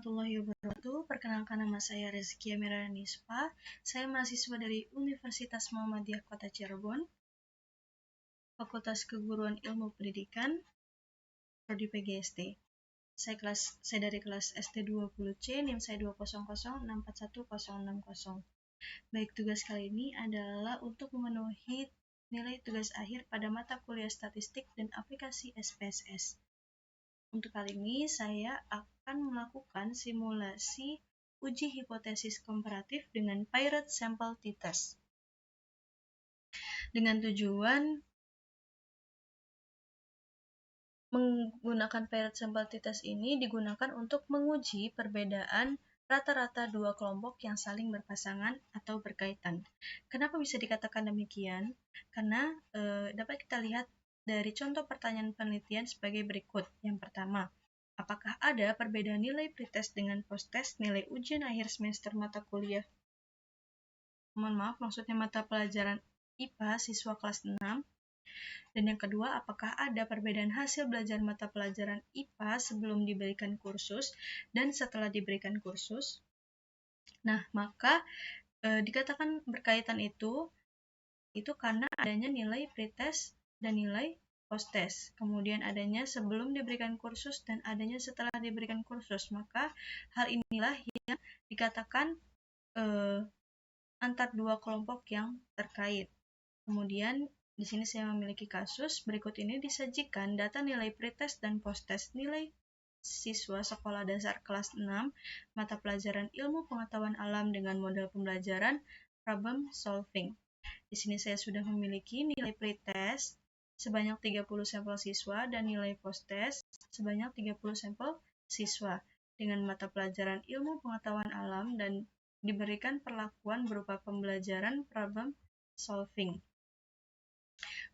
warahmatullahi wabarakatuh. Perkenalkan, nama saya Rezkia Miranispa. Saya mahasiswa dari Universitas Muhammadiyah Kota Cirebon, Fakultas Keguruan Ilmu Pendidikan, Prodi PGSD. Saya dari kelas ST20C, NIM saya 200641060. Baik, tugas kali ini adalah untuk memenuhi nilai tugas akhir pada mata kuliah Statistik dan Aplikasi SPSS. Untuk kali ini saya akan melakukan simulasi uji hipotesis komparatif dengan Pirate Sample T-Test. Dengan tujuan menggunakan Pirate Sample T-Test ini digunakan untuk menguji perbedaan rata-rata dua kelompok yang saling berpasangan atau berkaitan. Kenapa bisa dikatakan demikian? Karena dapat kita lihat dari contoh pertanyaan penelitian sebagai berikut. Yang pertama, apakah ada perbedaan nilai pretest dengan posttest nilai ujian akhir semester mata kuliah? Maksudnya mata pelajaran IPA siswa kelas 6. Dan yang kedua, apakah ada perbedaan hasil belajar mata pelajaran IPA sebelum diberikan kursus dan setelah diberikan kursus? Nah, maka dikatakan berkaitan itu karena adanya nilai pretest dan nilai posttest, kemudian adanya sebelum diberikan kursus dan adanya setelah diberikan kursus. Maka hal inilah yang dikatakan antar dua kelompok yang terkait. Kemudian di sini saya memiliki kasus. Berikut ini disajikan data nilai pretest dan posttest nilai siswa sekolah dasar kelas 6 mata pelajaran ilmu pengetahuan alam dengan model pembelajaran problem solving. Di sini saya sudah memiliki nilai pretest sebanyak 30 sampel siswa dan nilai posttest sebanyak 30 sampel siswa dengan mata pelajaran ilmu pengetahuan alam dan diberikan perlakuan berupa pembelajaran problem solving.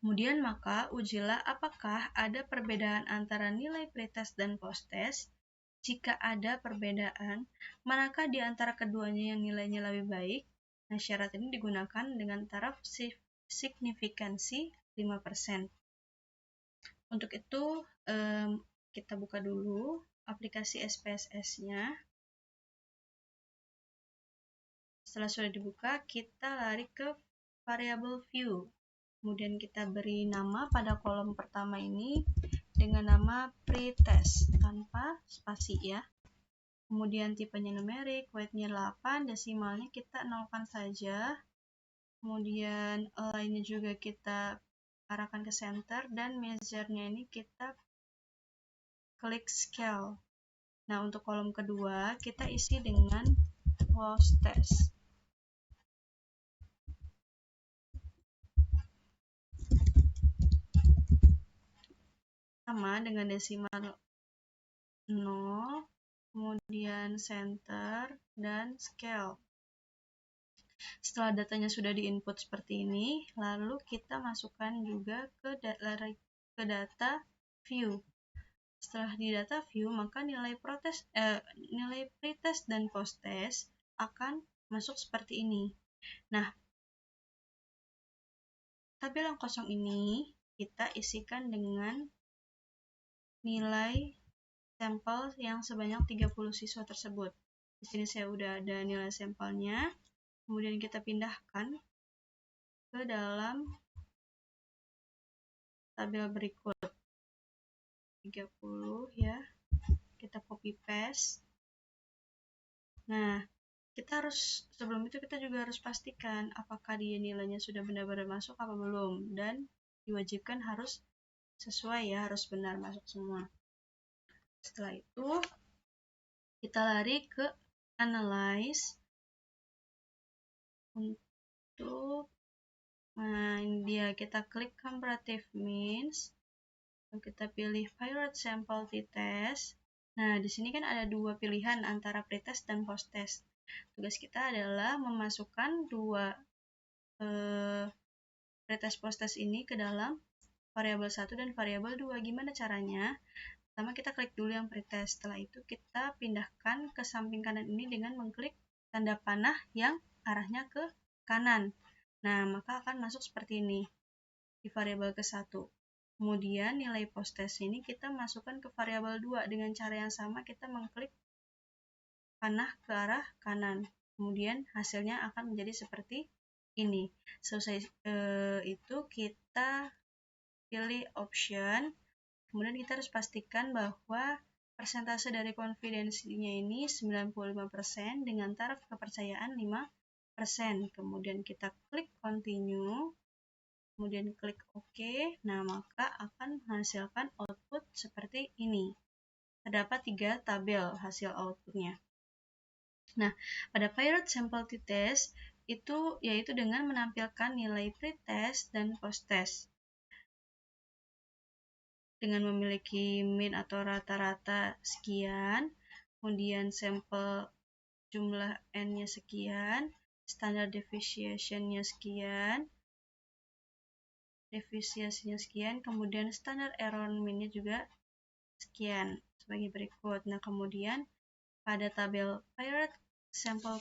Kemudian maka ujilah apakah ada perbedaan antara nilai pretest dan posttest. Jika ada perbedaan, manakah di antara keduanya yang nilainya lebih baik? Nah, syarat ini digunakan dengan taraf signifikansi 5%. Untuk itu, kita buka dulu aplikasi SPSS-nya. Setelah sudah dibuka, kita lari ke variable view. Kemudian kita beri nama pada kolom pertama ini dengan nama pretest tanpa spasi ya. Kemudian tipenya numerik, weight-nya 8, desimalnya kita nolkan saja. Kemudian align-nya juga kita arahkan ke center dan measure-nya ini kita klik scale. Nah, untuk kolom kedua kita isi dengan posttest. Sama dengan desimal 0, kemudian center, dan scale. Setelah datanya sudah diinput seperti ini, lalu kita masukkan juga ke data view. Setelah di data view, maka nilai pretest dan posttest akan masuk seperti ini. Nah, tabel yang kosong ini kita isikan dengan nilai sampel yang sebanyak 30 siswa tersebut. Di sini saya udah ada nilai sampelnya. Kemudian kita pindahkan ke dalam tabel berikut. 30 ya. Kita copy paste. Nah, sebelum itu kita juga harus pastikan apakah dia nilainya sudah benar-benar masuk apa belum, dan diwajibkan harus sesuai ya, harus benar masuk semua. Setelah itu kita lari ke analyze untuk kita klik comparative means, lalu kita pilih Pirate Sample T-Test. Nah, di sini kan ada dua pilihan antara pretest dan posttest. Tugas kita adalah memasukkan dua pretest posttest ini ke dalam variabel 1 dan variabel 2. Gimana caranya? Pertama kita klik dulu yang pretest. Setelah itu kita pindahkan ke samping kanan ini dengan mengklik tanda panah yang arahnya ke kanan. Nah, maka akan masuk seperti ini di variabel ke-1. Kemudian nilai posttest ini kita masukkan ke variabel 2 dengan cara yang sama, kita mengklik panah ke arah kanan. Kemudian hasilnya akan menjadi seperti ini. Selesai itu kita pilih option. Kemudian kita harus pastikan bahwa persentase dari konfidensinya ini 95% dengan taraf kepercayaan 5%. Kemudian kita klik continue, kemudian klik OK. Nah, maka akan menghasilkan output seperti ini. Terdapat 3 tabel hasil outputnya. Nah, pada Pirate Sample T-Test itu yaitu dengan menampilkan nilai pretest dan posttest. Dengan memiliki mean atau rata-rata sekian, kemudian sampel jumlah n-nya sekian, standard deviation-nya sekian, kemudian standard error mean-nya juga sekian, sebagai berikut. Nah, kemudian pada tabel Pirate Sample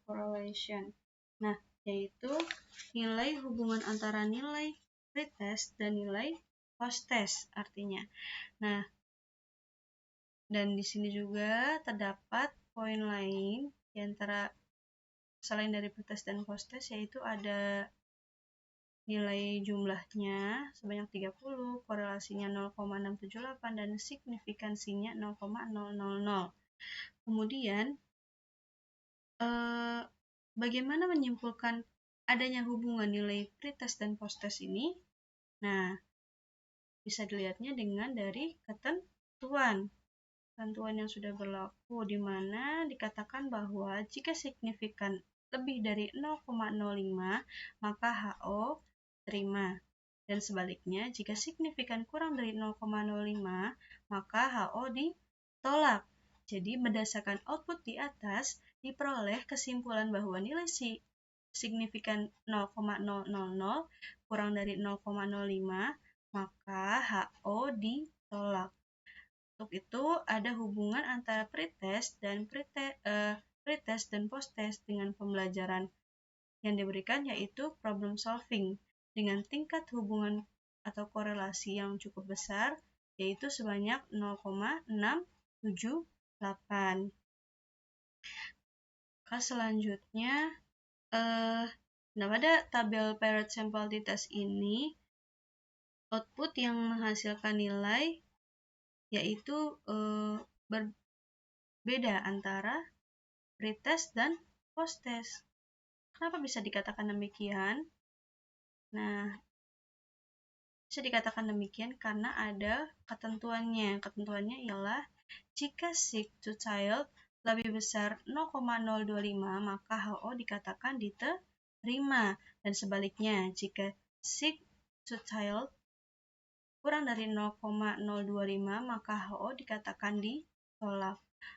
Correlation, nah, yaitu nilai hubungan antara nilai pretest dan nilai posttest artinya. Nah, dan di sini juga terdapat poin lain di antara selain dari pretest dan posttest, yaitu ada nilai jumlahnya sebanyak 30, korelasinya 0,678 dan signifikansinya 0,000. Kemudian bagaimana menyimpulkan adanya hubungan nilai pretest dan posttest ini? Nah, bisa dilihatnya dengan dari ketentuan yang sudah berlaku, di mana dikatakan bahwa jika signifikan lebih dari 0,05 maka HO terima, dan sebaliknya jika signifikan kurang dari 0,05 maka HO ditolak. Jadi berdasarkan output di atas diperoleh kesimpulan bahwa nilai signifikan 0,000 kurang dari 0,05 maka HO ditolak. Untuk itu ada hubungan antara pretest dan posttest dengan pembelajaran yang diberikan, yaitu problem solving dengan tingkat hubungan atau korelasi yang cukup besar, yaitu sebanyak 0,678. Selanjutnya, pada tabel Pirate Sample T-Test ini output yang menghasilkan nilai yaitu berbeda antara pretest dan posttest. Kenapa bisa dikatakan demikian? Nah, bisa dikatakan demikian karena ada ketentuannya. Ketentuannya ialah jika sig to child lebih besar 0,025 maka HO dikatakan diterima, dan sebaliknya jika sig to child kurang dari 0,025 maka HO dikatakan ditolak.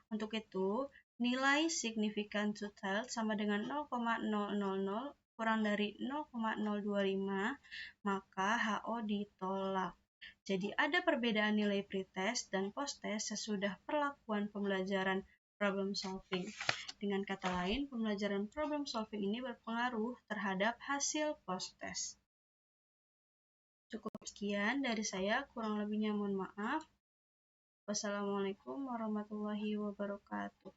Untuk itu, nilai signifikan to child sama dengan 0,000 kurang dari 0,025 maka HO ditolak. Jadi ada perbedaan nilai pretest dan posttest sesudah perlakuan pembelajaran problem solving. Dengan kata lain, pembelajaran problem solving ini berpengaruh terhadap hasil posttest. Cukup sekian dari saya, kurang lebihnya mohon maaf. Wassalamualaikum warahmatullahi wabarakatuh.